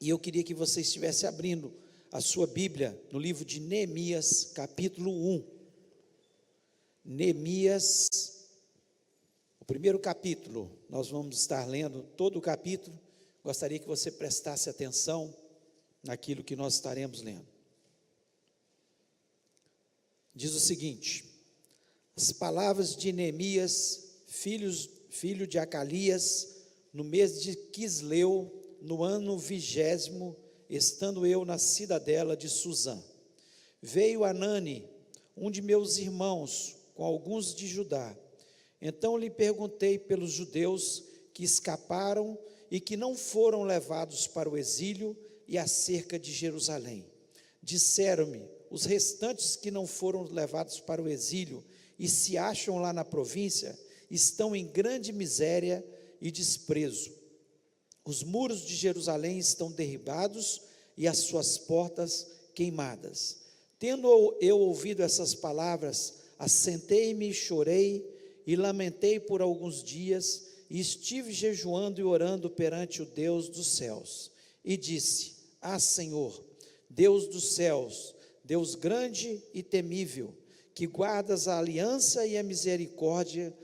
E eu queria que você estivesse abrindo a sua Bíblia no livro de Neemias, capítulo 1. Neemias, o primeiro capítulo, nós vamos estar lendo todo o capítulo. Gostaria que você prestasse atenção naquilo que nós estaremos lendo. Diz o seguinte: as palavras de Neemias, filho de Acalias, no mês de Quisleu, no ano 20º, estando eu na cidadela de Suzã. Veio Anani, um de meus irmãos, com alguns de Judá. Então lhe perguntei pelos judeus que escaparam e que não foram levados para o exílio e acerca de Jerusalém. Disseram-me: os restantes que não foram levados para o exílio e se acham lá na província, estão em grande miséria e desprezo. Os muros de Jerusalém estão derribados e as suas portas queimadas. Tendo eu ouvido essas palavras, assentei-me e chorei e lamentei por alguns dias, e estive jejuando e orando perante o Deus dos céus. E disse: ah, Senhor, Deus dos céus, Deus grande e temível, que guardas a aliança e a misericórdia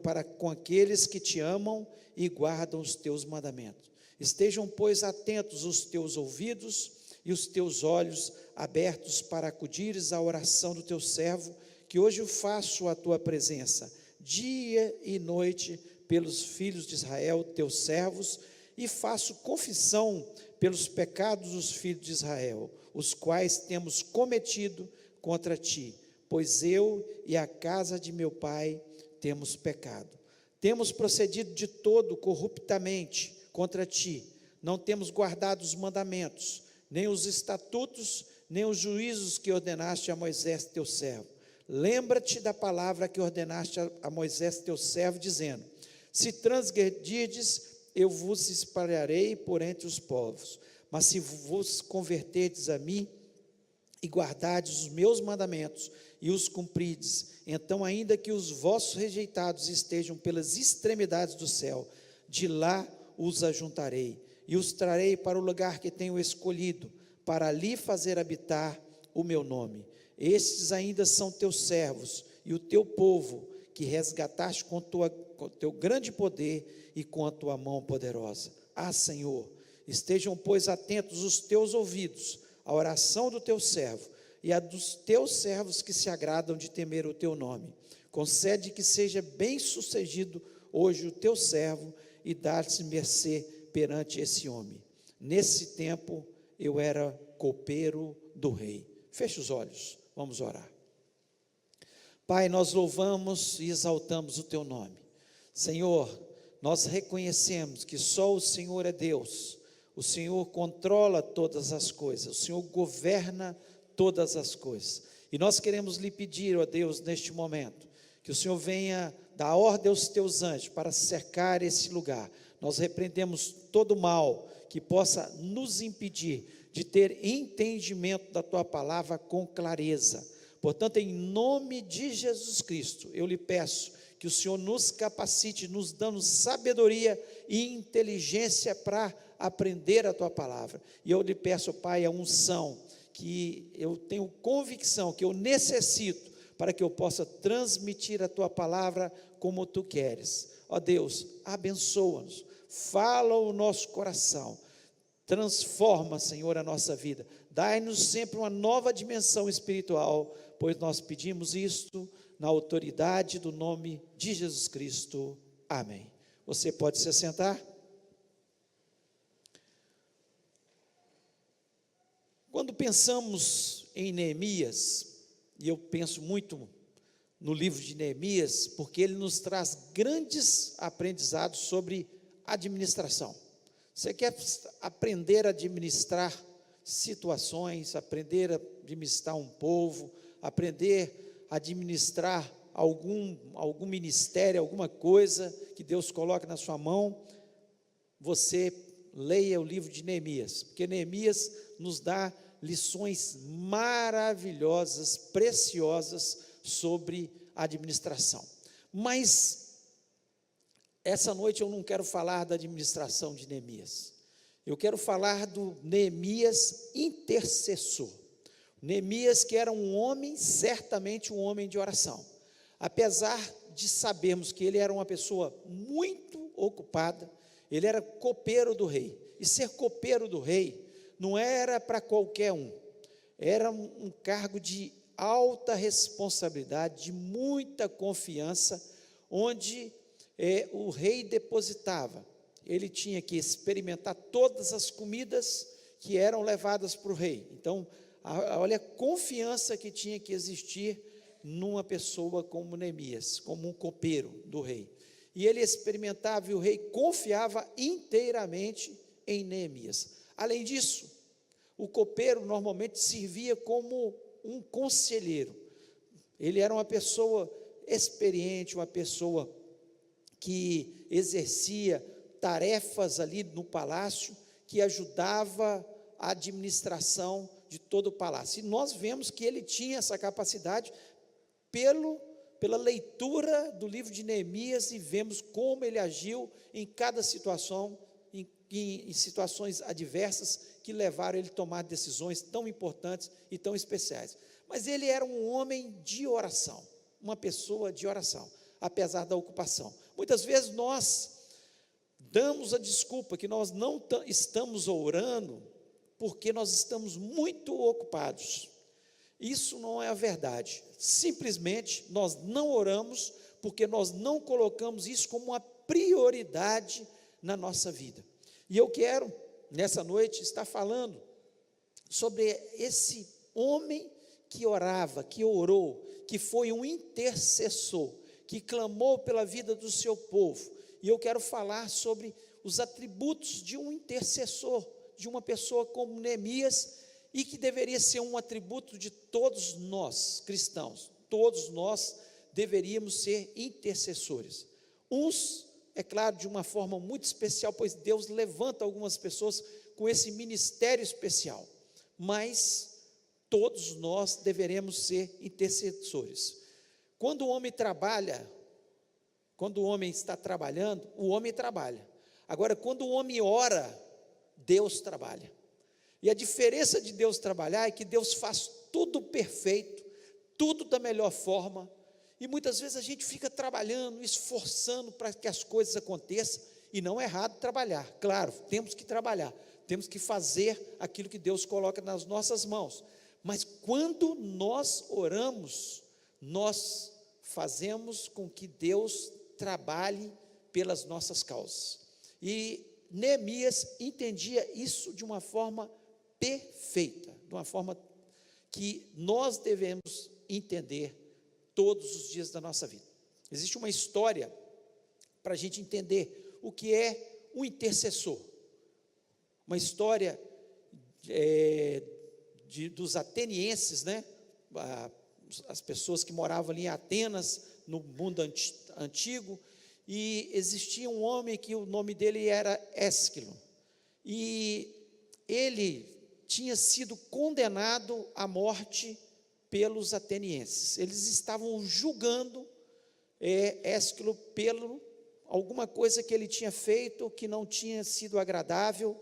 para com aqueles que te amam e guardam os teus mandamentos. Estejam, pois, atentos os teus ouvidos e os teus olhos abertos para acudires à oração do teu servo, que hoje faço à tua presença, dia e noite, pelos filhos de Israel, teus servos, e faço confissão pelos pecados dos filhos de Israel, os quais temos cometido contra ti, pois eu e a casa de meu pai temos pecado. Temos procedido de todo corruptamente contra ti, não temos guardado os mandamentos, nem os estatutos, nem os juízos que ordenaste a Moisés teu servo. Lembra-te da palavra que ordenaste a Moisés teu servo, dizendo: se transgredirdes, eu vos espalharei por entre os povos, mas se vos converterdes a mim e guardardes os meus mandamentos e os cumprides, então ainda que os vossos rejeitados estejam pelas extremidades do céu, de lá os ajuntarei e os trarei para o lugar que tenho escolhido, para ali fazer habitar o meu nome. Estes ainda são teus servos e o teu povo, que resgataste com teu grande poder e com a tua mão poderosa. Ah, Senhor, estejam, pois, atentos os teus ouvidos à oração do teu servo e a dos teus servos que se agradam de temer o teu nome. Concede que seja bem sucedido hoje o teu servo e dá-te mercê perante esse homem. Nesse tempo eu era copeiro do rei. Feche os olhos, vamos orar. Pai, nós louvamos e exaltamos o teu nome. Senhor, nós reconhecemos que só o Senhor é Deus. O Senhor controla todas as coisas, o Senhor governa todas as coisas. E nós queremos lhe pedir, ó Deus, neste momento, que o Senhor venha dar ordem aos teus anjos para cercar esse lugar. Nós repreendemos todo mal que possa nos impedir de ter entendimento da tua palavra com clareza. Portanto, em nome de Jesus Cristo, eu lhe peço que o Senhor nos capacite, nos dando sabedoria e inteligência para aprender a tua palavra. E eu lhe peço, Pai, a unção que eu tenho convicção que eu necessito para que eu possa transmitir a tua palavra como tu queres. Ó Deus, abençoa-nos, fala o nosso coração, transforma, Senhor, a nossa vida, dai-nos sempre uma nova dimensão espiritual, pois nós pedimos isto na autoridade do nome de Jesus Cristo, amém. Você pode se assentar? Quando pensamos em Neemias, e eu penso muito no livro de Neemias, porque ele nos traz grandes aprendizados sobre administração. Você quer aprender a administrar situações, aprender a administrar um povo, aprender a administrar algum ministério, alguma coisa que Deus coloca na sua mão, você leia o livro de Neemias, porque Neemias nos dá lições maravilhosas, preciosas sobre administração. Mas essa noite eu não quero falar da administração de Neemias. Eu quero falar do Neemias intercessor. Neemias, que era um homem, certamente um homem de oração. Apesar de sabermos que ele era uma pessoa muito ocupada, ele era copeiro do rei. E ser copeiro do rei não era para qualquer um. Era um cargo de alta responsabilidade, de muita confiança, onde o rei depositava. Ele tinha que experimentar todas as comidas que eram levadas para o rei. Então, olha a confiança que tinha que existir numa pessoa como Neemias, como um copeiro do rei. E ele experimentava e o rei confiava inteiramente em Neemias. Além disso, o copeiro normalmente servia como um conselheiro. Ele era uma pessoa experiente, uma pessoa que exercia tarefas ali no palácio, que ajudava a administração de todo o palácio. E nós vemos que ele tinha essa capacidade pela leitura do livro de Neemias, e vemos como ele agiu em cada situação, em situações adversas que levaram ele a tomar decisões tão importantes e tão especiais. Mas ele era um homem de oração, uma pessoa de oração, apesar da ocupação. Muitas vezes nós damos a desculpa que nós não estamos orando porque nós estamos muito ocupados. Isso não é a verdade. Simplesmente nós não oramos porque nós não colocamos isso como uma prioridade na nossa vida. E eu quero, nessa noite, estar falando sobre esse homem que orava, que orou, que foi um intercessor, que clamou pela vida do seu povo. E eu quero falar sobre os atributos de um intercessor, de uma pessoa como Neemias, e que deveria ser um atributo de todos nós, cristãos. Todos nós deveríamos ser intercessores. Uns, é claro, de uma forma muito especial, pois Deus levanta algumas pessoas com esse ministério especial. Mas todos nós deveremos ser intercessores. Quando o homem trabalha, quando o homem está trabalhando, o homem trabalha. Agora, quando o homem ora, Deus trabalha. E a diferença de Deus trabalhar é que Deus faz tudo perfeito, tudo da melhor forma, e muitas vezes a gente fica trabalhando, esforçando para que as coisas aconteçam, e não é errado trabalhar, claro, temos que trabalhar, temos que fazer aquilo que Deus coloca nas nossas mãos, mas quando nós oramos, nós fazemos com que Deus trabalhe pelas nossas causas. E Neemias entendia isso de uma forma perfeita, de uma forma que nós devemos entender todos os dias da nossa vida. Existe uma história para a gente entender o que é um intercessor, uma história dos atenienses, né? As pessoas que moravam ali em Atenas, no mundo antigo, e existia um homem que o nome dele era Ésquilo, e ele tinha sido condenado à morte pelos atenienses. Eles estavam julgando Ésquilo pelo alguma coisa que ele tinha feito que não tinha sido agradável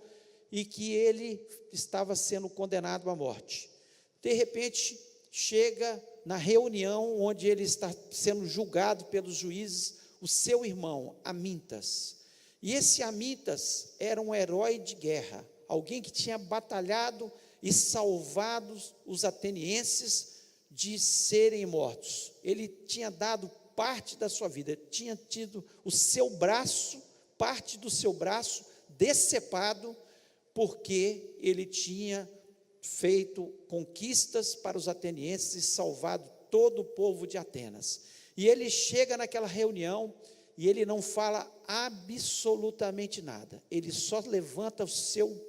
e que ele estava sendo condenado à morte. De repente, chega na reunião onde ele está sendo julgado pelos juízes, o seu irmão, Amintas. E esse Amintas era um herói de guerra, alguém que tinha batalhado e salvado os atenienses de serem mortos. Ele tinha dado parte da sua vida, tinha tido o seu braço, parte do seu braço decepado, porque ele tinha feito conquistas para os atenienses e salvado todo o povo de Atenas. E ele chega naquela reunião e ele não fala absolutamente nada, ele só levanta o seu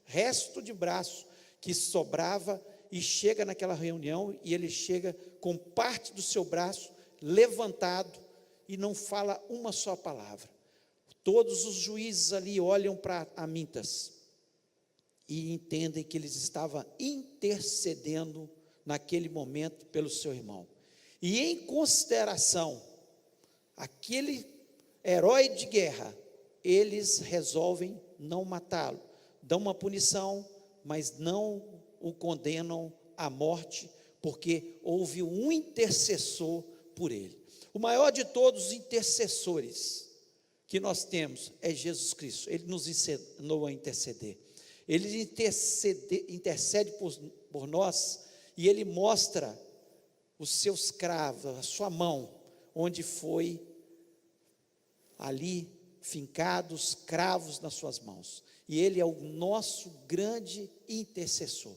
resto de braço que sobrava e chega naquela reunião, e ele chega com parte do seu braço levantado e não fala uma só palavra. Todos os juízes ali olham para Amintas e entendem que ele estava intercedendo naquele momento pelo seu irmão. E em consideração aquele herói de guerra, eles resolvem não matá-lo, dão uma punição, mas não o condenam à morte, porque houve um intercessor por ele. O maior de todos os intercessores que nós temos é Jesus Cristo. Ele nos ensinou a interceder. Ele intercede por nós, e ele mostra os seus cravos, a sua mão, onde foi ali fincados cravos nas suas mãos. E ele é o nosso grande intercessor.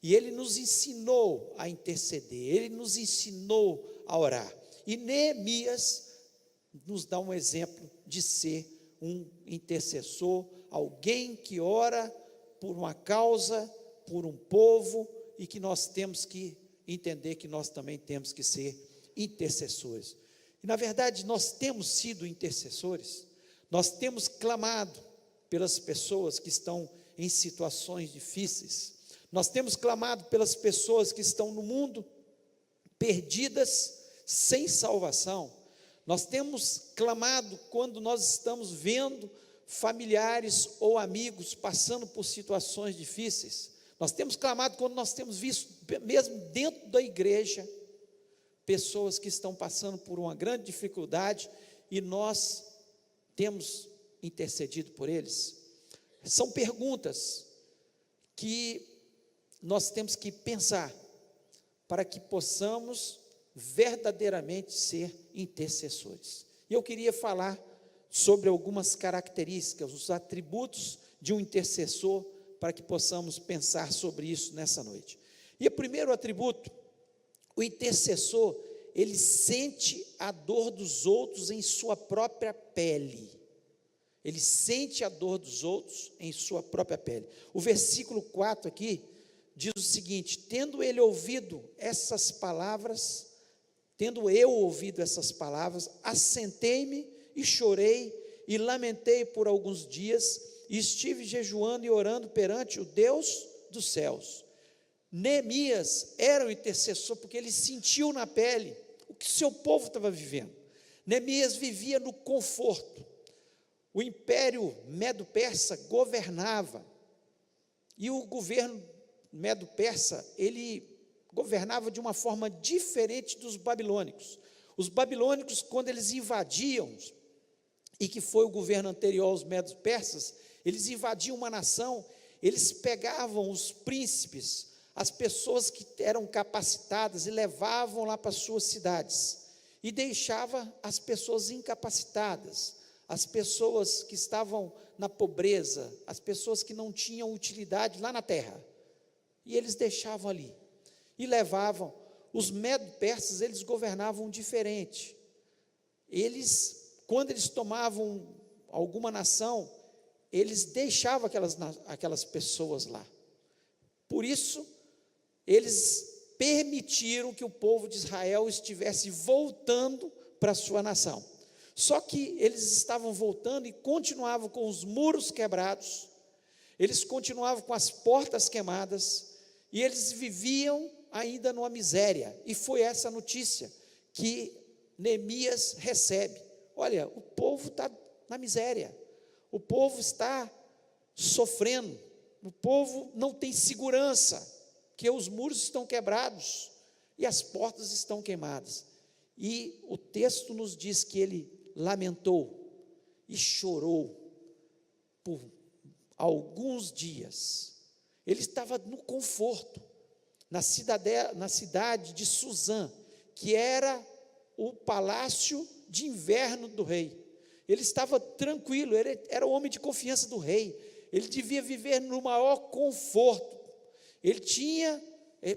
E ele nos ensinou a interceder, ele nos ensinou a orar. E Neemias nos dá um exemplo de ser um intercessor, alguém que ora por uma causa, por um povo, e que nós temos que entender que nós também temos que ser intercessores. E na verdade nós temos sido intercessores, nós temos clamado pelas pessoas que estão em situações difíceis, nós temos clamado pelas pessoas que estão no mundo perdidas, sem salvação. Nós temos clamado quando nós estamos vendo familiares ou amigos passando por situações difíceis. Nós temos clamado quando nós temos visto, mesmo dentro da igreja, pessoas que estão passando por uma grande dificuldade, e nós temos intercedido por eles. São perguntas que nós temos que pensar, para que possamos verdadeiramente ser intercessores. E eu queria falar sobre algumas características, os atributos de um intercessor, para que possamos pensar sobre isso nessa noite. E o primeiro atributo, o intercessor, ele sente a dor dos outros em sua própria pele. Ele sente a dor dos outros em sua própria pele. O versículo 4 aqui diz o seguinte: tendo eu ouvido essas palavras, assentei-me e chorei e lamentei por alguns dias, e estive jejuando e orando perante o Deus dos céus. Neemias era o intercessor, porque ele sentiu na pele o que seu povo estava vivendo. Neemias vivia no conforto. O império medo-persa governava, e o governo medo-persa, ele governava de uma forma diferente dos babilônicos. Os babilônicos, quando eles invadiam, e que foi o governo anterior aos medo-persas, eles invadiam uma nação, eles pegavam os príncipes, as pessoas que eram capacitadas, e levavam lá para suas cidades, e deixava as pessoas incapacitadas, as pessoas que estavam na pobreza, as pessoas que não tinham utilidade lá na terra, e eles deixavam ali, e levavam. Os medo-persas, eles governavam diferente. Eles, quando eles tomavam alguma nação, eles deixavam aquelas pessoas lá. Por isso, eles permitiram que o povo de Israel estivesse voltando para a sua nação. Só que eles estavam voltando e continuavam com os muros quebrados, eles continuavam com as portas queimadas, e eles viviam ainda numa miséria. E foi essa notícia que Neemias recebe: olha, o povo está na miséria, o povo está sofrendo, o povo não tem segurança, que os muros estão quebrados e as portas estão queimadas. E o texto nos diz que ele lamentou e chorou por alguns dias. Ele estava no conforto, na cidade de Suzã, que era o palácio de inverno do rei. Ele estava tranquilo, ele era o homem de confiança do rei, ele devia viver no maior conforto. Ele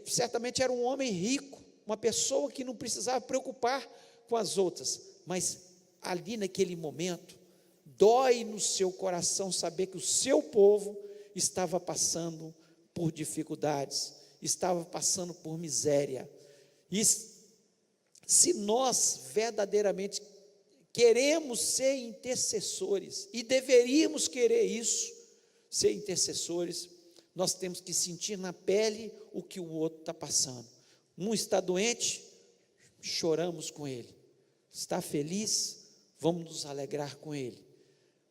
certamente era um homem rico, uma pessoa que não precisava preocupar com as outras, mas ali naquele momento, dói no seu coração saber que o seu povo estava passando por dificuldades, estava passando por miséria. E se nós verdadeiramente queremos ser intercessores, e deveríamos querer isso, ser intercessores, nós temos que sentir na pele o que o outro está passando. Um está doente, choramos com ele. Está feliz, vamos nos alegrar com ele.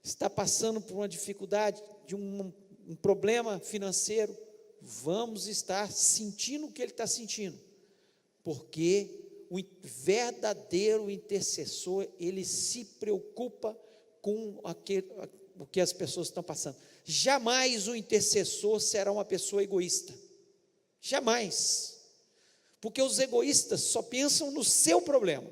Está passando por uma dificuldade, de um problema financeiro, vamos estar sentindo o que ele está sentindo, porque o verdadeiro intercessor, ele se preocupa com o que as pessoas estão passando. Jamais o intercessor será uma pessoa egoísta, jamais, porque os egoístas só pensam no seu problema,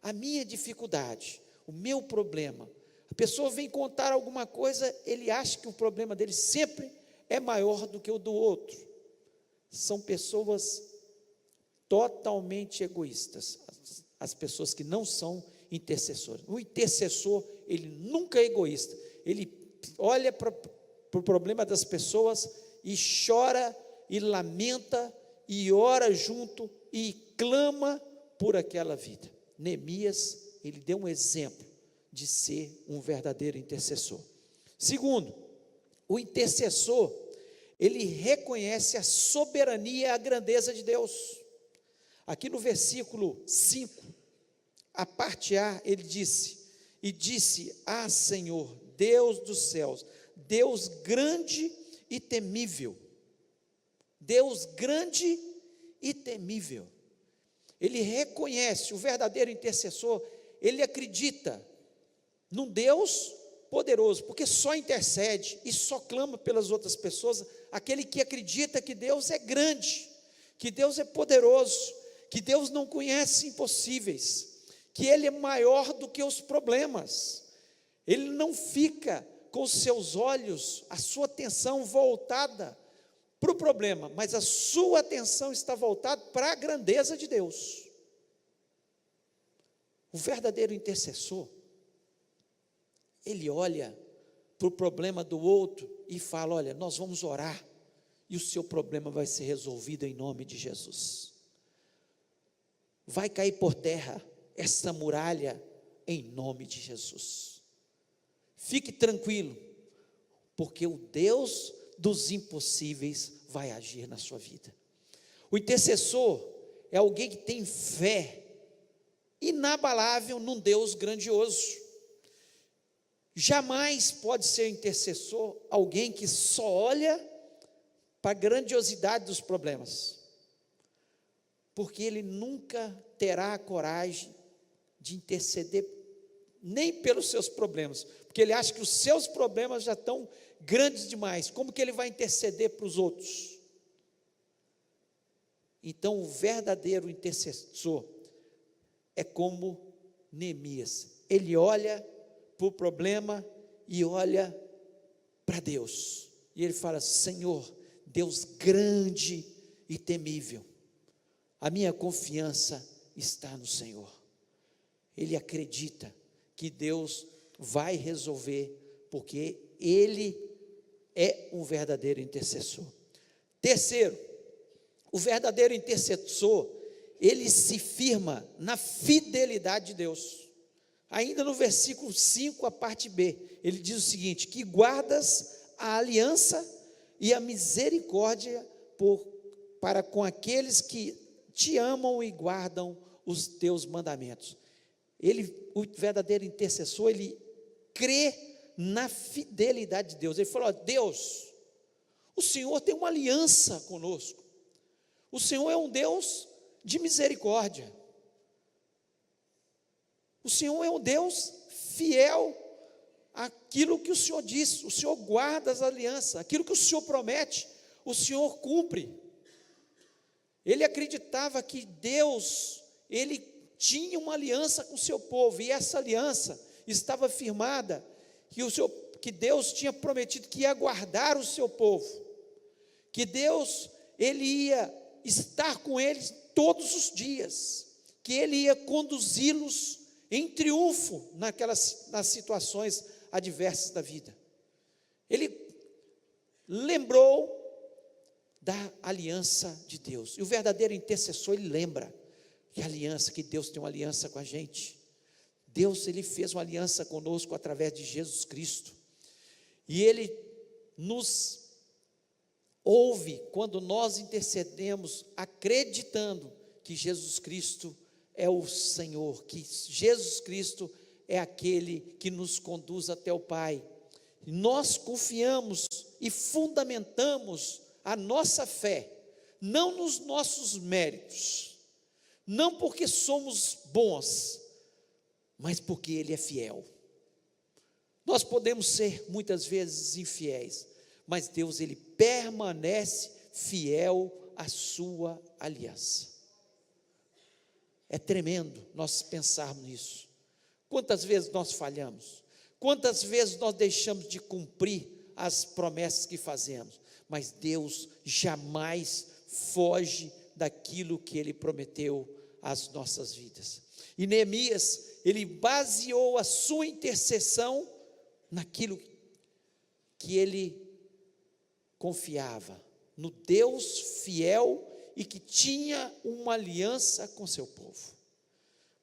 a minha dificuldade, o meu problema. A pessoa vem contar alguma coisa, ele acha que o problema dele sempre é maior do que o do outro. São pessoas totalmente egoístas, as pessoas que não são intercessores. O intercessor, ele nunca é egoísta, ele olha para o problema das pessoas e chora, e lamenta, e ora junto, e clama por aquela vida. Neemias, ele deu um exemplo de ser um verdadeiro intercessor. Segundo, o intercessor, ele reconhece a soberania e a grandeza de Deus. Aqui no versículo 5, a parte A, ele disse: e disse: ah, Senhor, Deus dos céus, Deus grande e temível. Deus grande e temível. Ele reconhece, o verdadeiro intercessor, ele acredita num Deus poderoso, porque só intercede e só clama pelas outras pessoas aquele que acredita que Deus é grande, que Deus é poderoso, que Deus não conhece impossíveis, que Ele é maior do que os problemas. Ele não fica com os seus olhos, a sua atenção voltada para o problema, mas a sua atenção está voltada para a grandeza de Deus. O verdadeiro intercessor, ele olha para o problema do outro e fala: olha, nós vamos orar, e o seu problema vai ser resolvido em nome de Jesus. Vai cair por terra essa muralha em nome de Jesus. Fique tranquilo, porque o Deus dos impossíveis vai agir na sua vida. O intercessor é alguém que tem fé inabalável num Deus grandioso. Jamais pode ser intercessor alguém que só olha para a grandiosidade dos problemas, porque ele nunca terá a coragem de interceder nem pelos seus problemas, porque ele acha que os seus problemas já estão grandes demais. Como que ele vai interceder para os outros? Então, o verdadeiro intercessor é como Neemias, ele olha para o problema e olha para Deus, e ele fala: Senhor, Deus grande e temível, a minha confiança está no Senhor. Ele acredita que Deus vai resolver, porque Ele é um verdadeiro intercessor. Terceiro, o verdadeiro intercessor, ele se firma na fidelidade de Deus. Ainda no versículo 5, a parte B, ele diz o seguinte: que guardas a aliança e a misericórdia para com aqueles que te amam e guardam os teus mandamentos. O verdadeiro intercessor, ele crê na fidelidade de Deus. Ele falou: Deus, o Senhor tem uma aliança conosco, o Senhor é um Deus de misericórdia, o Senhor é um Deus fiel àquilo que o Senhor diz, o Senhor guarda as alianças, aquilo que o Senhor promete, o Senhor cumpre. Ele acreditava que Deus, ele tinha uma aliança com o seu povo, e essa aliança estava firmada, que Deus tinha prometido que ia guardar o seu povo, que Deus, ele ia estar com eles todos os dias, que ele ia conduzi-los em triunfo nas situações adversas da vida. Ele lembrou da aliança de Deus, e o verdadeiro intercessor, ele lembra que a aliança, que Deus tem uma aliança com a gente. Deus, ele fez uma aliança conosco através de Jesus Cristo, e ele nos ouve quando nós intercedemos, acreditando que Jesus Cristo é o Senhor, que Jesus Cristo é aquele que nos conduz até o Pai, Nós confiamos e fundamentamos a nossa fé, não nos nossos méritos, não porque somos bons, mas porque Ele é fiel. Nós podemos ser muitas vezes infiéis, mas Deus, Ele permanece fiel à sua aliança. É tremendo nós pensarmos nisso. Quantas vezes nós falhamos? Quantas vezes nós deixamos de cumprir as promessas que fazemos? Mas Deus jamais foge daquilo que Ele prometeu às nossas vidas. E Neemias, ele baseou a sua intercessão naquilo que ele confiava, no Deus fiel e que tinha uma aliança com seu povo.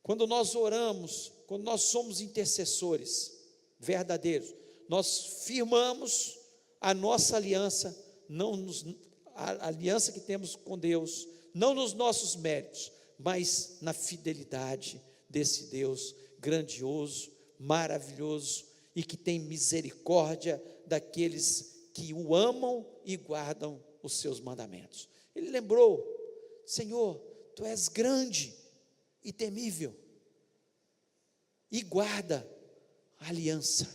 Quando nós oramos, quando nós somos intercessores verdadeiros, nós firmamos a nossa aliança, a aliança que temos com Deus, não nos nossos méritos, mas na fidelidade desse Deus grandioso, maravilhoso e que tem misericórdia daqueles que o amam e guardam os seus mandamentos. Ele lembrou: Senhor, Tu és grande e temível e guarda a aliança.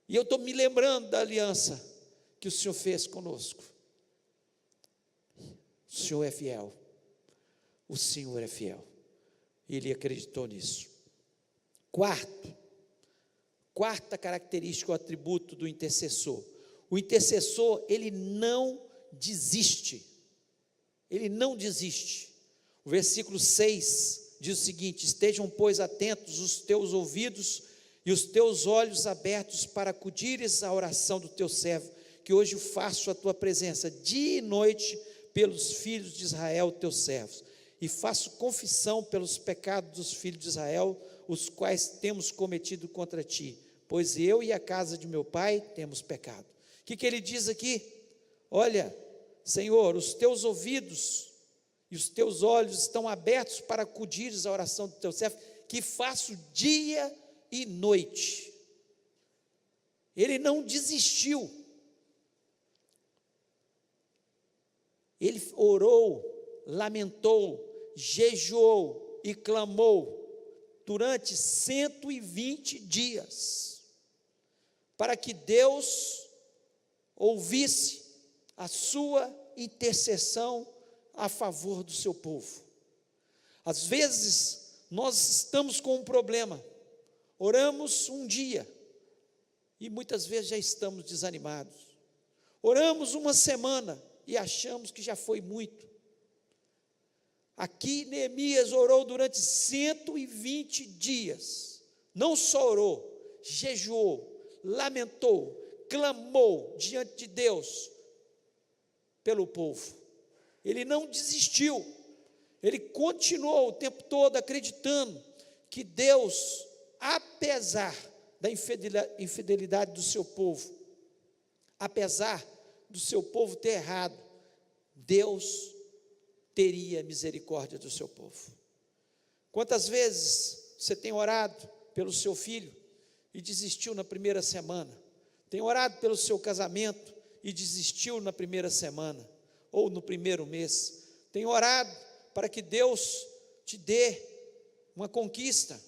E eu estou me lembrando da aliança que o Senhor fez conosco. O Senhor é fiel. O Senhor é fiel. Ele acreditou nisso. Quarta característica, o atributo do intercessor. O intercessor, ele não desiste. Ele não desiste. O versículo 6 diz o seguinte: estejam, pois, atentos os teus ouvidos e os teus olhos abertos para acudires à oração do teu servo, que hoje faço a tua presença dia e noite pelos filhos de Israel, teus servos, e faço confissão pelos pecados dos filhos de Israel, os quais temos cometido contra ti, pois eu e a casa de meu pai temos pecado. O que ele diz aqui? Olha, Senhor, os teus ouvidos e os teus olhos estão abertos para acudires à oração do teu servo, que faço dia e noite. Ele não desistiu. Ele orou, lamentou, jejuou e clamou durante 120 dias, para que Deus ouvisse a sua intercessão a favor do seu povo. Às vezes, nós estamos com um problema, oramos um dia, e muitas vezes já estamos desanimados. Oramos uma semana, e achamos que já foi muito. Aqui Neemias orou durante 120 dias, não só orou, jejuou, lamentou, clamou diante de Deus pelo povo. Ele não desistiu, ele continuou o tempo todo acreditando que Deus, apesar da infidelidade do seu povo, apesar do seu povo ter errado, Deus teria misericórdia do seu povo. Quantas vezes você tem orado pelo seu filho e desistiu na primeira semana? Tem orado pelo seu casamento e desistiu na primeira semana ou no primeiro mês? Tem orado para que Deus te dê uma conquista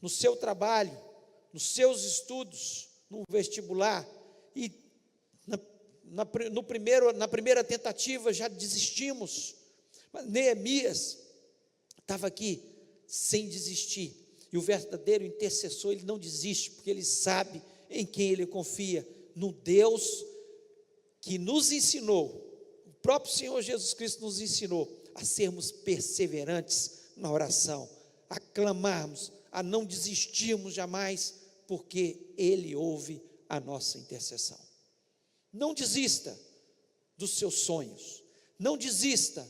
no seu trabalho, nos seus estudos, no vestibular, e na primeira tentativa já desistimos? Mas Neemias estava aqui sem desistir, e o verdadeiro intercessor, ele não desiste, porque ele sabe em quem ele confia, no Deus que nos ensinou, o próprio Senhor Jesus Cristo nos ensinou a sermos perseverantes na oração, a clamarmos, a não desistirmos jamais, porque Ele ouve a nossa intercessão. Não desista dos seus sonhos, não desista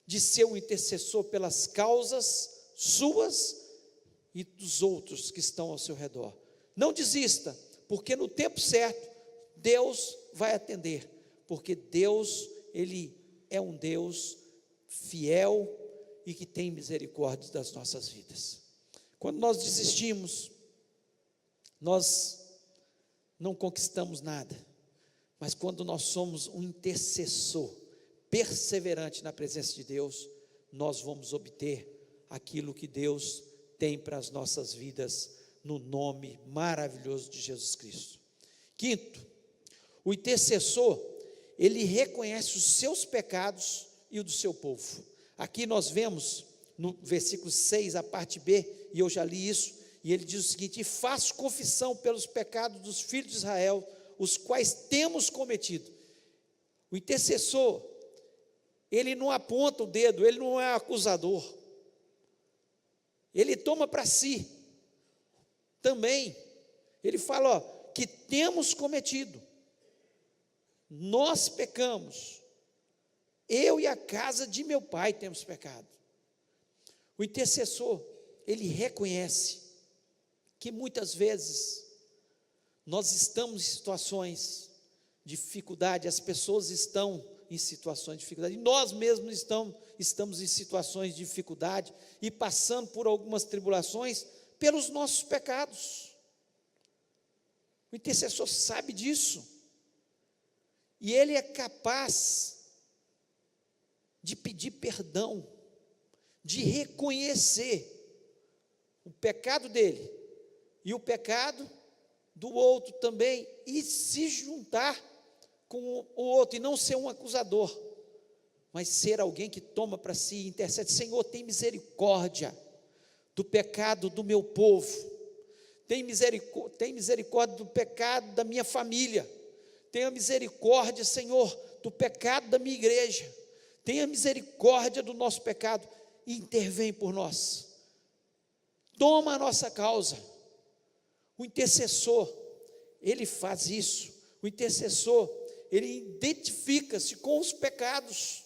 de ser um intercessor pelas causas suas e dos outros que estão ao seu redor. Não desista, porque no tempo certo, Deus vai atender, porque Deus, Ele é um Deus fiel e que tem misericórdia das nossas vidas. Quando nós desistimos, nós não conquistamos nada, mas quando nós somos um intercessor perseverante na presença de Deus, nós vamos obter aquilo que Deus tem para as nossas vidas, no nome maravilhoso de Jesus Cristo. Quinto, o intercessor, ele reconhece os seus pecados e o do seu povo. Aqui nós vemos no versículo 6, a parte B, e eu já li isso, e ele diz o seguinte: e faço confissão pelos pecados dos filhos de Israel, os quais temos cometido. O intercessor, ele não aponta o dedo, ele não é acusador, ele toma para si também. Ele fala, que temos cometido, nós pecamos, eu e a casa de meu pai temos pecado. O intercessor, ele reconhece que muitas vezes nós estamos em situações de dificuldade, as pessoas estão em situações de dificuldade, e nós mesmos estamos em situações de dificuldade e passando por algumas tribulações pelos nossos pecados. O intercessor sabe disso, e ele é capaz de pedir perdão, de reconhecer o pecado dele e o pecado do outro também, e se juntar com o outro, e não ser um acusador, mas ser alguém que toma para si e intercede. Senhor, tem misericórdia do pecado do meu povo, tem misericórdia do pecado da minha família, tenha misericórdia, Senhor, do pecado da minha igreja, tenha misericórdia do nosso pecado, e intervém por nós, toma a nossa causa. O intercessor, ele faz isso. O intercessor, ele identifica-se com os pecados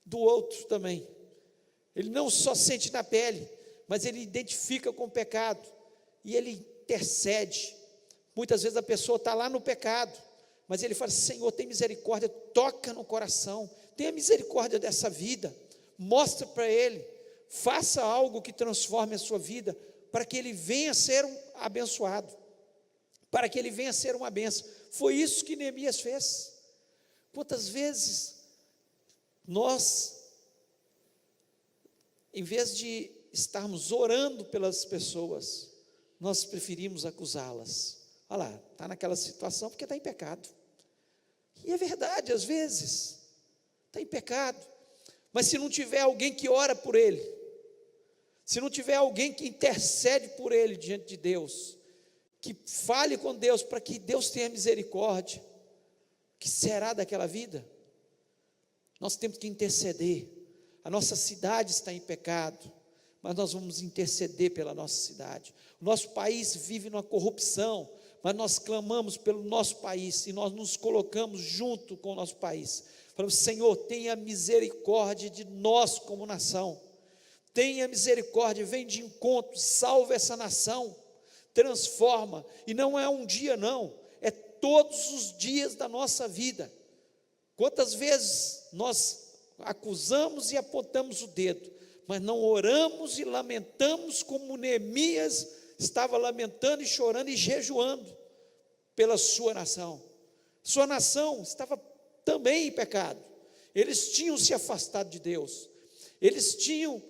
do outro também. Ele não só sente na pele, mas ele identifica com o pecado, e ele intercede. Muitas vezes a pessoa está lá no pecado, mas ele fala: Senhor, tem misericórdia, toca no coração, tenha misericórdia dessa vida, mostra para ele, faça algo que transforme a sua vida, para que ele venha a ser um abençoado, para que ele venha a ser uma bênção. Foi isso que Neemias fez. Quantas vezes nós, em vez de estarmos orando pelas pessoas, nós preferimos acusá-las. Olha lá, está naquela situação porque está em pecado. E é verdade, às vezes está em pecado, mas se não tiver alguém que ora por ele, se não tiver alguém que intercede por ele diante de Deus, que fale com Deus para que Deus tenha misericórdia, o que será daquela vida? Nós temos que interceder. A nossa cidade está em pecado, mas nós vamos interceder pela nossa cidade. O nosso país vive numa corrupção, mas nós clamamos pelo nosso país, e nós nos colocamos junto com o nosso país. Falamos: Senhor, tenha misericórdia de nós como nação, tenha misericórdia, vem de encontro, salva essa nação, transforma. E não é um dia não, é todos os dias da nossa vida. Quantas vezes nós acusamos e apontamos o dedo, mas não oramos e lamentamos como Neemias estava lamentando e chorando e jejuando pela sua nação. Sua nação estava também em pecado, eles tinham se afastado de Deus, eles tinham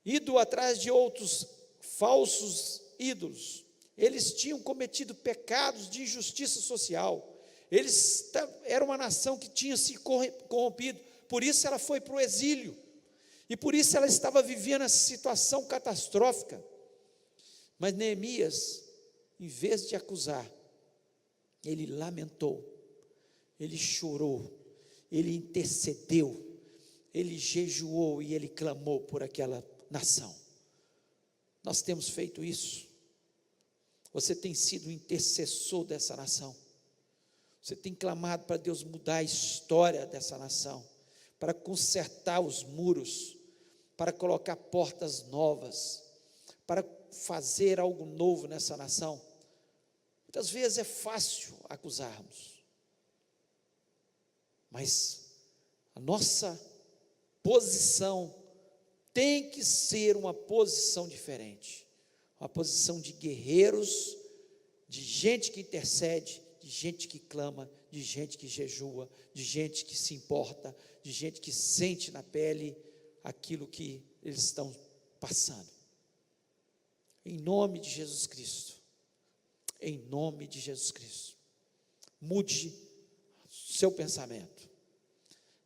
ido atrás de outros falsos ídolos, eles tinham cometido pecados de injustiça social, era uma nação que tinha se corrompido, por isso ela foi para o exílio, e por isso ela estava vivendo essa situação catastrófica. Mas Neemias, em vez de acusar, ele lamentou, ele chorou, ele intercedeu, ele jejuou e ele clamou por aquela nação. Nós temos feito isso. Você tem sido o intercessor dessa nação, você tem clamado para Deus mudar a história dessa nação, para consertar os muros, para colocar portas novas, para fazer algo novo nessa nação. Muitas vezes é fácil acusarmos, mas a nossa posição tem que ser uma posição diferente, uma posição de guerreiros, de gente que intercede, de gente que clama, de gente que jejua, de gente que se importa, de gente que sente na pele aquilo que eles estão passando. Em nome de Jesus Cristo, em nome de Jesus Cristo, mude seu pensamento.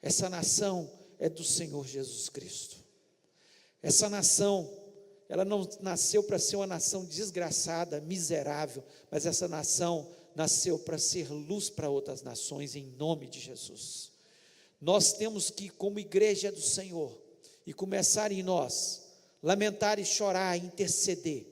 Essa nação é do Senhor Jesus Cristo. Essa nação, ela não nasceu para ser uma nação desgraçada, miserável, mas essa nação nasceu para ser luz para outras nações, em nome de Jesus. Nós temos que, como igreja do Senhor, e começar em nós, lamentar e chorar, interceder,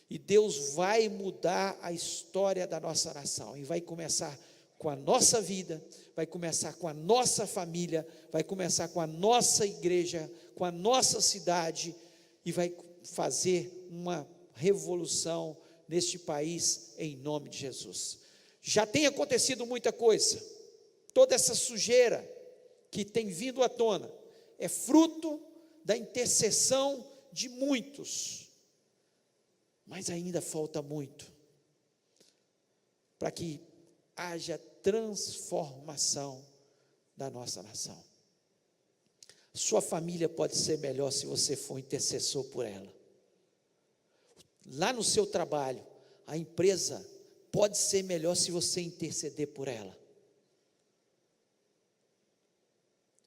e Deus vai mudar a história da nossa nação, e vai começar com a nossa vida, vai começar com a nossa família, vai começar com a nossa igreja, com a nossa cidade, e vai fazer uma revolução neste país, em nome de Jesus. Já tem acontecido muita coisa, toda essa sujeira que tem vindo à tona, é fruto da intercessão de muitos, mas ainda falta muito, para que haja transformação da nossa nação. Sua família pode ser melhor se você for intercessor por ela. Lá no seu trabalho, a empresa pode ser melhor se você interceder por ela.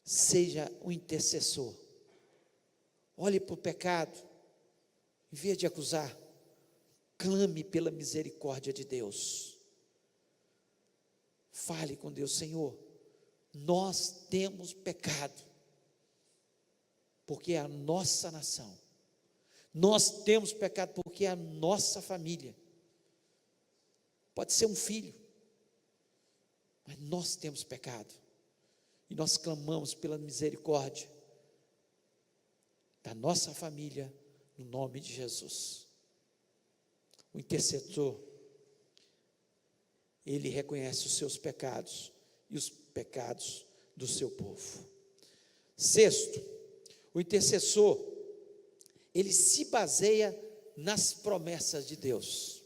Seja um intercessor. Olhe para o pecado, em vez de acusar, clame pela misericórdia de Deus. Fale com Deus: Senhor, nós temos pecado, porque é a nossa nação. Nós temos pecado porque é a nossa família. Pode ser um filho, mas nós temos pecado. E nós clamamos pela misericórdia da nossa família, no nome de Jesus. O intercessor, ele reconhece os seus pecados e os pecados do seu povo. Sexto, o intercessor, ele se baseia nas promessas de Deus.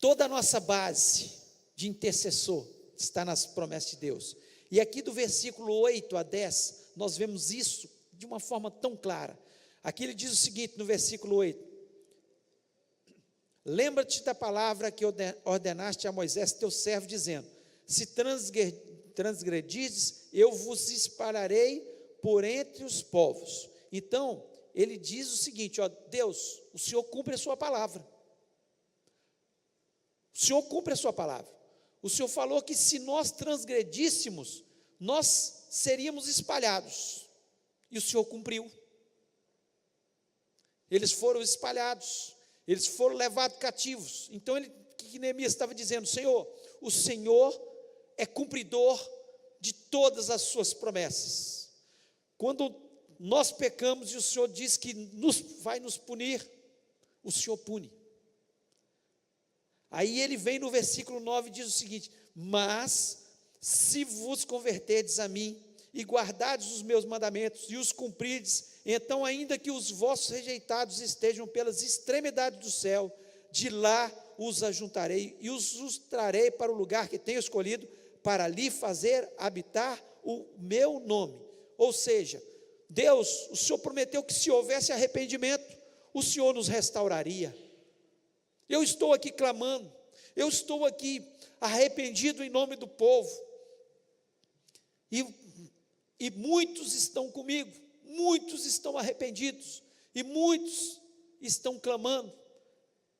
Toda a nossa base de intercessor está nas promessas de Deus. E aqui do versículo 8 a 10, nós vemos isso de uma forma tão clara. Aqui ele diz o seguinte no versículo 8: lembra-te da palavra que ordenaste a Moisés teu servo, dizendo: se transgredirdes, eu vos espalharei por entre os povos. Então, ele diz o seguinte: ó, Deus, o Senhor cumpre a sua palavra. O Senhor cumpre a sua palavra. O Senhor falou que se nós transgredíssemos, nós seríamos espalhados. E o Senhor cumpriu. Eles foram espalhados, eles foram levados cativos. Então, o que Neemias estava dizendo? Senhor, o Senhor é cumpridor de todas as suas promessas. Quando nós pecamos e o Senhor diz que vai nos punir, o Senhor pune. Aí ele vem no versículo 9 e diz o seguinte: mas se vos converterdes a mim e guardardes os meus mandamentos e os cumprirdes, então ainda que os vossos rejeitados estejam pelas extremidades do céu, de lá os ajuntarei e os trarei para o lugar que tenho escolhido, para ali fazer habitar o meu nome. Ou seja, Deus, o Senhor prometeu que se houvesse arrependimento, o Senhor nos restauraria. Eu estou aqui clamando, eu estou aqui arrependido em nome do povo, e muitos estão comigo, muitos estão arrependidos, e muitos estão clamando: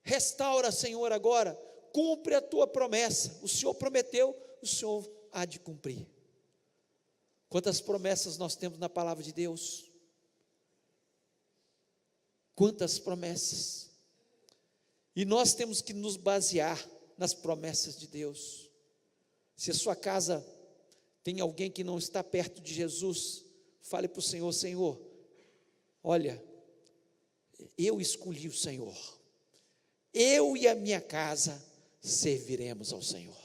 restaura, Senhor, agora, cumpre a tua promessa. O Senhor prometeu, o Senhor há de cumprir. Quantas promessas nós temos na palavra de Deus? Quantas promessas? E nós temos que nos basear nas promessas de Deus. Se a sua casa tem alguém que não está perto de Jesus, fale para o Senhor: Senhor, olha, eu escolhi o Senhor, eu e a minha casa serviremos ao Senhor.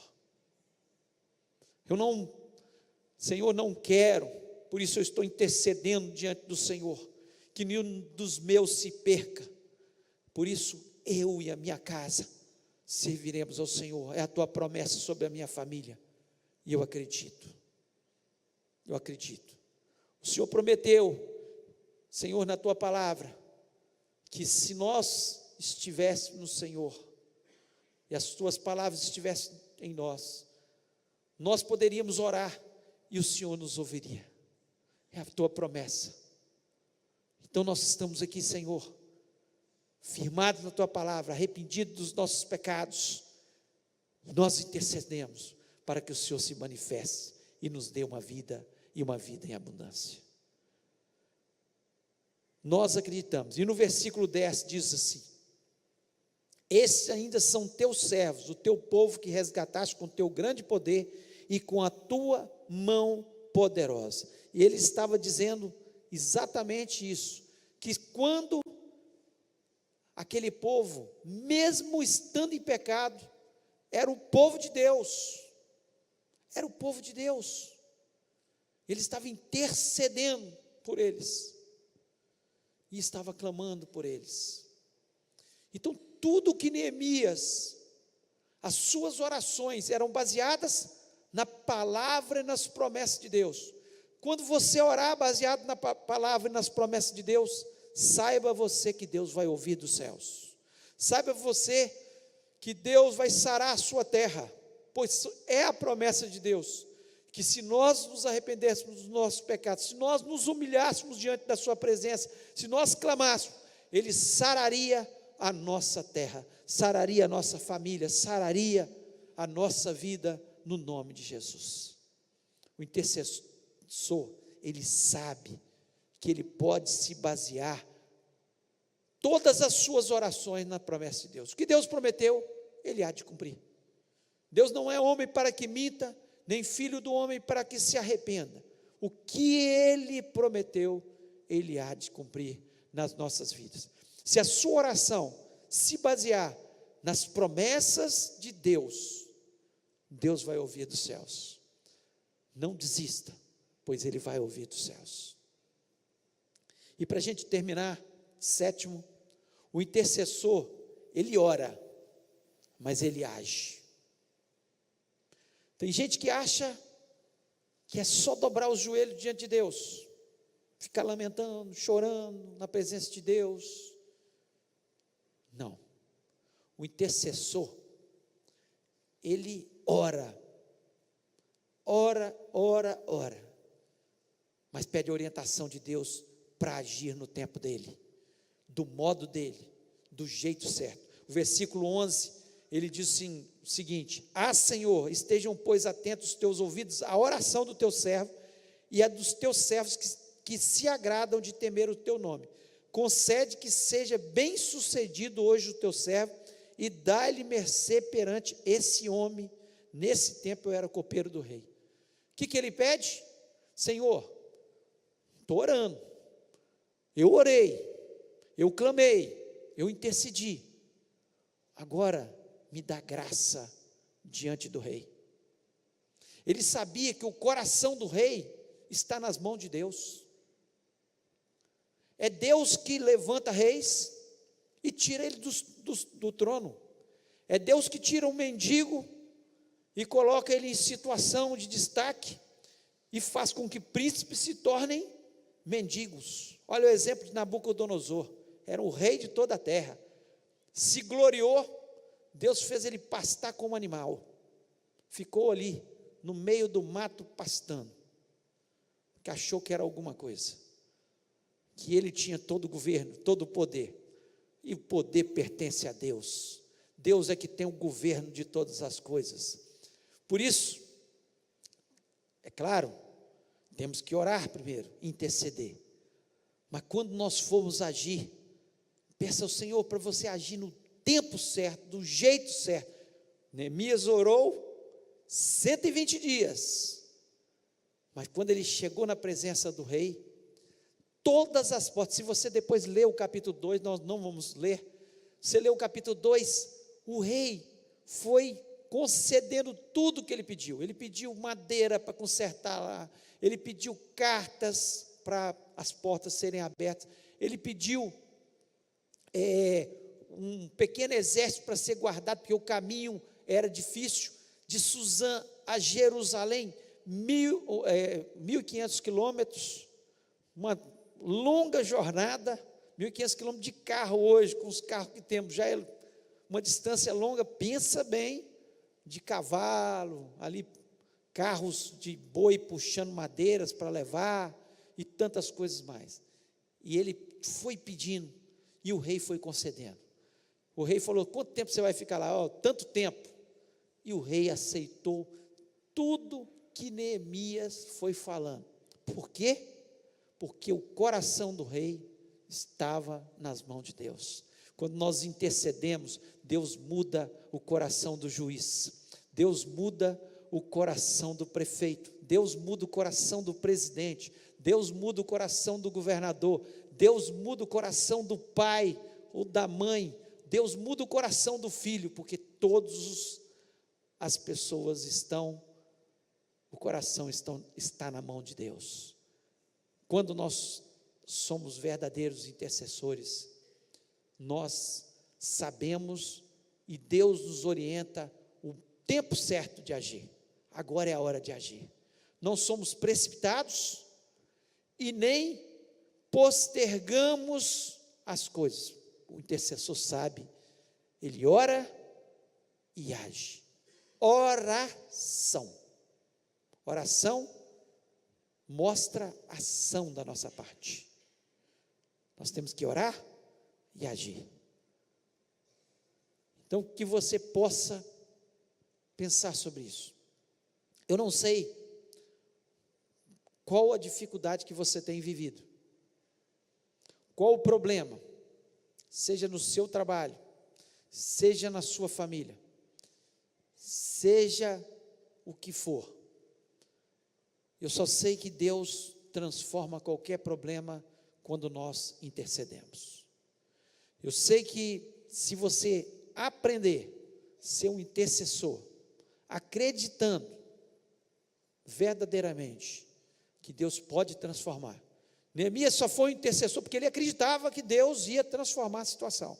Senhor, não quero, por isso eu estou intercedendo diante do Senhor, que nenhum dos meus se perca. Por isso, eu e a minha casa serviremos ao Senhor. É a tua promessa sobre a minha família. E eu acredito. Eu acredito. O Senhor prometeu, Senhor, na tua palavra, que se nós estivéssemos no Senhor, e as tuas palavras estivessem em nós, nós poderíamos orar e o Senhor nos ouviria. É a tua promessa. Então nós estamos aqui, Senhor, firmados na tua palavra, arrependidos dos nossos pecados. Nós intercedemos para que o Senhor se manifeste e nos dê uma vida, e uma vida em abundância. Nós acreditamos. E no versículo 10 diz assim: esses ainda são teus servos, o teu povo que resgataste com teu grande poder e com a tua mão poderosa. E ele estava dizendo exatamente isso, que quando aquele povo, mesmo estando em pecado, era o povo de Deus, era o povo de Deus, ele estava intercedendo por eles, e estava clamando por eles. Então tudo que Neemias, as suas orações eram baseadas na palavra e nas promessas de Deus. Quando você orar baseado na palavra e nas promessas de Deus, saiba você que Deus vai ouvir dos céus. Saiba você que Deus vai sarar a sua terra, pois é a promessa de Deus, que se nós nos arrependêssemos dos nossos pecados, se nós nos humilhássemos diante da sua presença, se nós clamássemos, Ele sararia a nossa terra, sararia a nossa família, sararia a nossa vida, no nome de Jesus. O intercessor, ele sabe que ele pode se basear todas as suas orações na promessa de Deus. O que Deus prometeu, ele há de cumprir. Deus não é homem para que minta, nem filho do homem para que se arrependa. O que ele prometeu, ele há de cumprir nas nossas vidas. Se a sua oração se basear nas promessas de Deus, Deus vai ouvir dos céus. Não desista, pois Ele vai ouvir dos céus. E para a gente terminar, sétimo, o intercessor, ele ora, mas ele age. Tem gente que acha que é só dobrar os joelhos diante de Deus, ficar lamentando, chorando na presença de Deus. Não. O intercessor, ele ora, mas pede orientação de Deus para agir no tempo dele, do modo dele, do jeito certo. O versículo 11, ele diz assim, o seguinte: Senhor, estejam pois atentos os teus ouvidos à oração do teu servo e a dos teus servos que se agradam de temer o teu nome. Concede que seja bem sucedido hoje o teu servo e dá-lhe mercê perante esse homem. Nesse tempo eu era copeiro do rei. O que ele pede? Senhor, estou orando, eu orei, eu clamei, eu intercedi, agora me dá graça diante do rei. Ele sabia que o coração do rei está nas mãos de Deus. É Deus que levanta reis e tira ele do trono. É Deus que tira um mendigo e coloca ele em situação de destaque e faz com que príncipes se tornem mendigos. Olha o exemplo de Nabucodonosor, era o rei de toda a terra, se gloriou, Deus fez ele pastar como animal, ficou ali no meio do mato pastando, que achou que era alguma coisa, que ele tinha todo o governo, todo o poder, e o poder pertence a Deus. Deus é que tem o governo de todas as coisas. Por isso, é claro, temos que orar primeiro, interceder. Mas quando nós formos agir, peça ao Senhor para você agir no tempo certo, do jeito certo. Neemias orou 120 dias, mas quando ele chegou na presença do rei, todas as portas, se você depois ler o capítulo 2, nós não vamos ler, você lê o capítulo 2, o rei foi concedendo tudo que ele pediu madeira para consertar lá, ele pediu cartas para as portas serem abertas, ele pediu um pequeno exército para ser guardado, porque o caminho era difícil, de Suzã a Jerusalém, 1.500 quilômetros, uma longa jornada, 1.500 quilômetros de carro hoje, com os carros que temos, já é uma distância longa, pensa bem, de cavalo, ali, carros de boi puxando madeiras para levar, e tantas coisas mais. E ele foi pedindo, e o rei foi concedendo. O rei falou: quanto tempo você vai ficar lá? Oh, tanto tempo. E o rei aceitou tudo que Neemias foi falando. Por quê? Porque o coração do rei estava nas mãos de Deus. Quando nós intercedemos, Deus muda o coração do juiz, Deus muda o coração do prefeito, Deus muda o coração do presidente, Deus muda o coração do governador, Deus muda o coração do pai ou da mãe, Deus muda o coração do filho, porque todas as pessoas o coração está na mão de Deus. Quando nós somos verdadeiros intercessores, nós sabemos e Deus nos orienta o tempo certo de agir. Agora é a hora de agir. Não somos precipitados e nem postergamos as coisas. O intercessor sabe, ele ora e age. Oração. Oração mostra ação da nossa parte. Nós temos que orar e agir. Então, que você possa pensar sobre isso. Eu não sei qual a dificuldade que você tem vivido, qual o problema, seja no seu trabalho, seja na sua família, seja o que for. Eu só sei que Deus transforma qualquer problema quando nós intercedemos. Eu sei que se você aprender a ser um intercessor, acreditando verdadeiramente que Deus pode transformar. Neemias só foi um intercessor porque ele acreditava que Deus ia transformar a situação.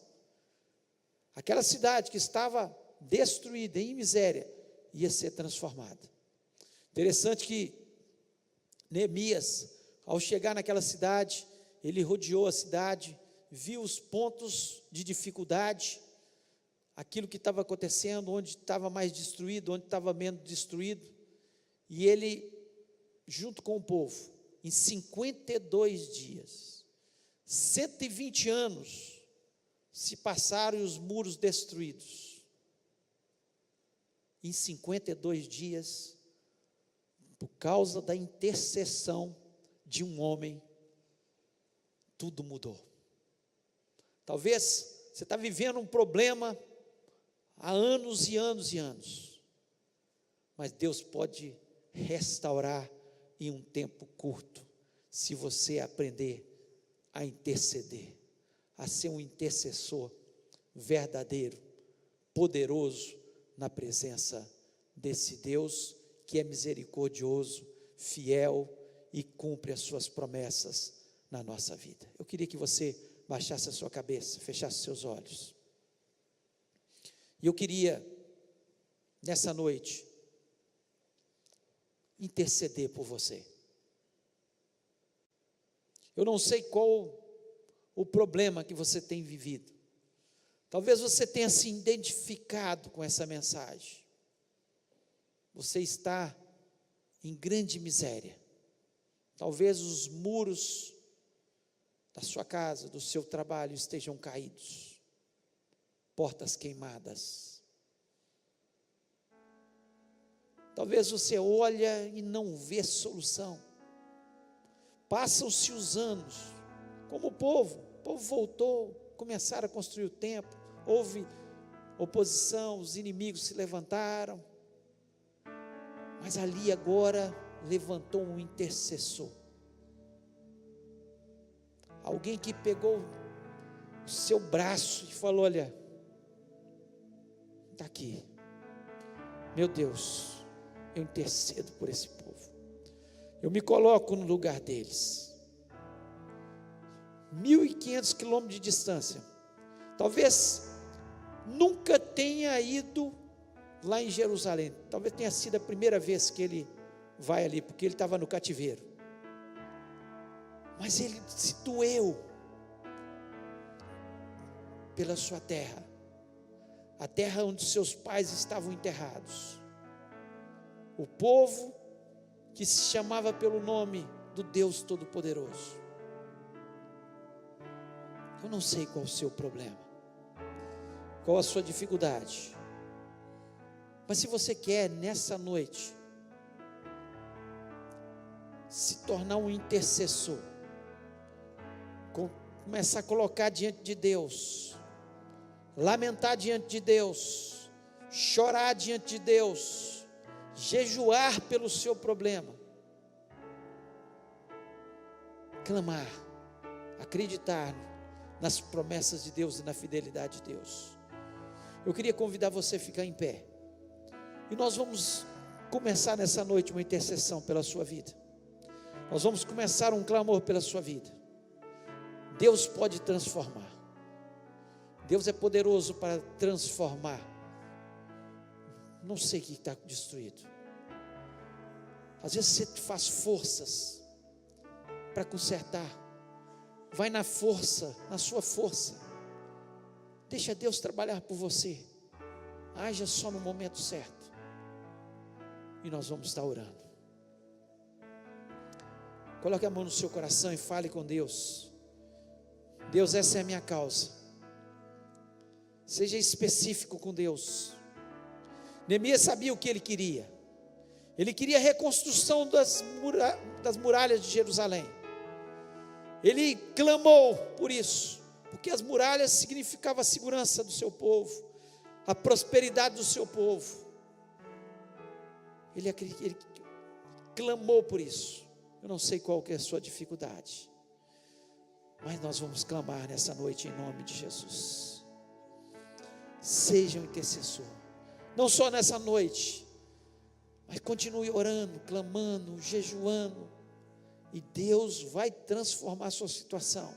Aquela cidade que estava destruída, em miséria, ia ser transformada. Interessante que Neemias, ao chegar naquela cidade, ele rodeou a cidade, viu os pontos de dificuldade, aquilo que estava acontecendo, onde estava mais destruído, onde estava menos destruído, e ele, junto com o povo, em 52 dias, 120 anos se passaram e os muros destruídos. Em 52 dias, por causa da intercessão de um homem, tudo mudou. Talvez você está vivendo um problema há anos e anos e anos, mas Deus pode restaurar em um tempo curto, se você aprender a interceder, a ser um intercessor verdadeiro, poderoso na presença desse Deus que é misericordioso, fiel e cumpre as suas promessas na nossa vida. Eu queria que você baixasse a sua cabeça, fechasse seus olhos. E eu queria, nessa noite, interceder por você. Eu não sei qual o problema que você tem vivido. Talvez você tenha se identificado com essa mensagem. Você está em grande miséria. Talvez os muros da sua casa, do seu trabalho estejam caídos, portas queimadas. Talvez você olha e não vê solução. Passam-se os anos, como o povo voltou, começaram a construir o templo, houve oposição, os inimigos se levantaram, mas ali agora levantou um intercessor, alguém que pegou o seu braço e falou: olha, está aqui, meu Deus, eu intercedo por esse povo, eu me coloco no lugar deles, 1.500 quilômetros de distância, talvez nunca tenha ido lá em Jerusalém, talvez tenha sido a primeira vez que ele vai ali, porque ele estava no cativeiro, mas ele se doeu pela sua terra, a terra onde seus pais estavam enterrados, o povo que se chamava pelo nome do Deus Todo-Poderoso. Eu não sei qual o seu problema, qual a sua dificuldade, mas se você quer nessa noite se tornar um intercessor, começar a colocar diante de Deus, lamentar diante de Deus, chorar diante de Deus, jejuar pelo seu problema, clamar, acreditar nas promessas de Deus e na fidelidade de Deus. Eu queria convidar você a ficar em pé, e nós vamos começar nessa noite uma intercessão pela sua vida. Nós vamos começar um clamor pela sua vida. Deus pode transformar. Deus é poderoso para transformar. Não sei o que está destruído. Às vezes você faz forças para consertar. Vai na força, na sua força. Deixa Deus trabalhar por você. Haja só no momento certo. E nós vamos estar orando. Coloque a mão no seu coração e fale com Deus. Deus, essa é a minha causa. Seja específico com Deus. Neemias sabia o que ele queria. Ele queria a reconstrução das muralhas de Jerusalém. Ele clamou por isso, porque as muralhas significavam a segurança do seu povo, a prosperidade do seu povo. Ele clamou por isso. Eu não sei qual que é a sua dificuldade, mas nós vamos clamar nessa noite em nome de Jesus. Seja um intercessor, não só nessa noite, mas continue orando, clamando, jejuando, e Deus vai transformar a sua situação,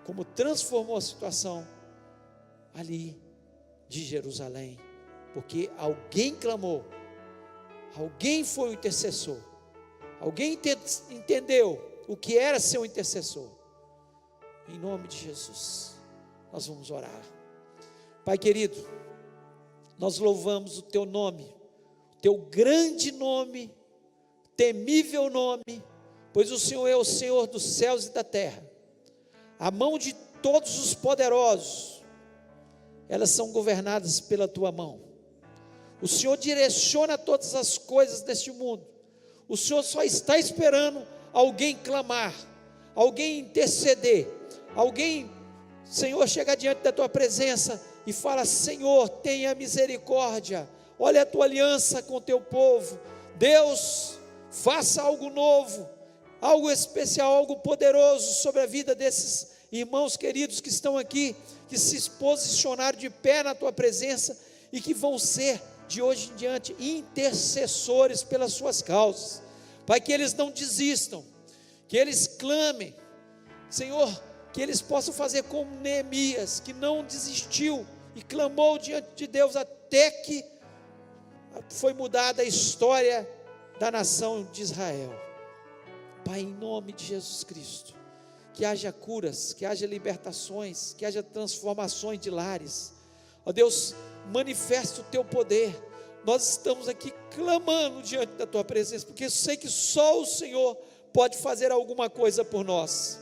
como transformou a situação ali de Jerusalém, porque alguém clamou, alguém foi o intercessor, alguém entendeu o que era ser um intercessor. Em nome de Jesus, nós vamos orar. Pai querido, nós louvamos o Teu nome, o Teu grande nome, temível nome, pois o Senhor é o Senhor dos céus e da terra. A mão de todos os poderosos, elas são governadas pela Tua mão. O Senhor direciona todas as coisas deste mundo. O Senhor só está esperando alguém clamar, alguém interceder, alguém, Senhor, chegar diante da Tua presença e fala: Senhor, tenha misericórdia, olha a Tua aliança com o Teu povo. Deus, faça algo novo, algo especial, algo poderoso sobre a vida desses irmãos queridos que estão aqui, que se posicionaram de pé na Tua presença e que vão ser de hoje em diante intercessores pelas suas causas. Pai, que eles não desistam, que eles clamem, Senhor, que eles possam fazer como Neemias, que não desistiu e clamou diante de Deus até que foi mudada a história da nação de Israel. Pai, em nome de Jesus Cristo, que haja curas, que haja libertações, que haja transformações de lares. Ó Deus, manifesta o Teu poder. Nós estamos aqui clamando diante da Tua presença, porque eu sei que só o Senhor pode fazer alguma coisa por nós,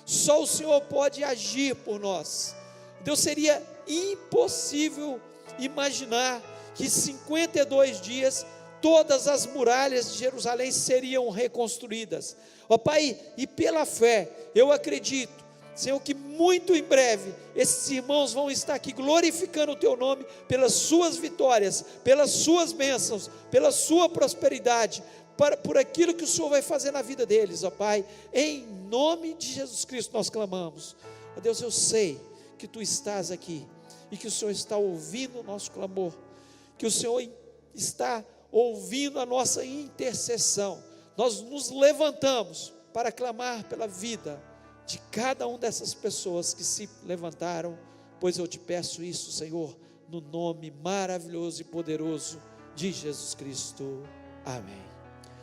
só o Senhor pode agir por nós. Deus, seria impossível imaginar que 52 dias todas as muralhas de Jerusalém seriam reconstruídas. Ó Pai, e pela fé eu acredito, Senhor, que muito em breve esses irmãos vão estar aqui glorificando o Teu nome pelas suas vitórias, pelas suas bênçãos, pela sua prosperidade, por aquilo que o Senhor vai fazer na vida deles. Ó Pai, em nome de Jesus Cristo nós clamamos. Ó Deus, eu sei que Tu estás aqui e que o Senhor está ouvindo o nosso clamor, que o Senhor está ouvindo a nossa intercessão. Nós nos levantamos para clamar pela vida de cada uma dessas pessoas que se levantaram pois eu te peço isso, Senhor, no nome maravilhoso e poderoso de Jesus Cristo. Amém.